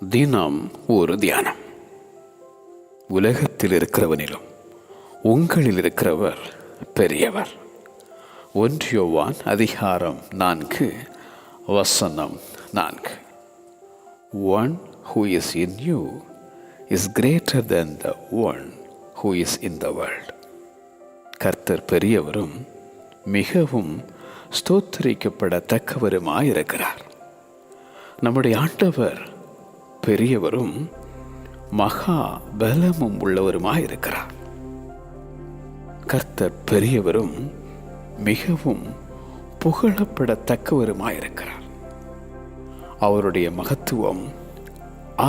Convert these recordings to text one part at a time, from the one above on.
தினம் ஒரு தியானம். உலகத்தில் இருக்கிறவனிலும் உங்களில் இருக்கிறவர் பெரியவர். 1 யோவான் அதிகாரம் 4 வசனம் 4. One who is in you is greater than the one who is in the world. கர்த்தர் பெரியவரும் மிகவும் ஸ்தோத்திரிக்கப்படத்தக்கவருமாயிருக்கிறார். நம்முடைய ஆண்டவர் பெரியவரும் மகா பலமும் உள்ளவருமாயிருக்கிறார். கர்த்தர் பெரியவரும் மிகவும் புகழப்படத்தக்கவருமாயிருக்கிறார். அவருடைய மகத்துவம்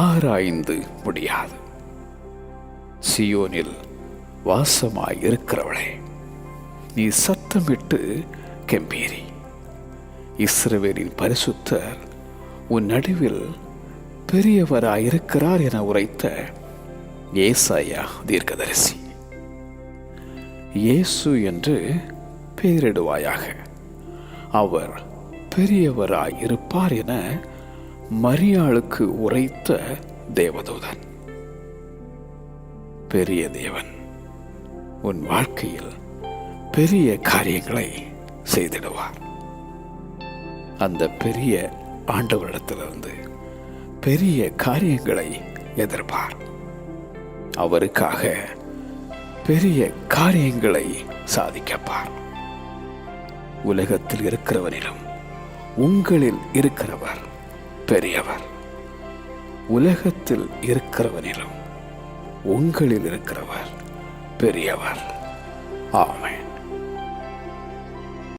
ஆராய்ந்து முடியாது. சியோனில் வாசமாய் இருக்கிறவளே, நீ சத்தமிட்டு கெம்பீரி. இஸ்ரவேலின் பரிசுத்தர் உன் நடுவில் பெரியவராயிருக்கிறார் என உரைத்த ஏசாயா தீர்க்கதரிசி. இயேசு என்று பெயரிடுவாயாக, அவர் பெரியவராயிருப்பார் என மரியாளுக்கு உரைத்த தேவதூதன். பெரிய தேவன் உன் வாழ்க்கையில் பெரிய காரியங்களை செய்திடுவார். அந்த பெரிய ஆண்டவரிடத்திலிருந்து பெரிய காரியங்களை எதிர்பார். அவருக்காக பெரிய காரியங்களை சாதிக்கப்பார். உலகத்தில் இருக்கிறவனிலும் உங்களில் இருக்கிறவர் பெரியவர். உலகத்தில் இருக்கிறவனிலும் உங்களில் இருக்கிறவர் பெரியவர். ஆமென்.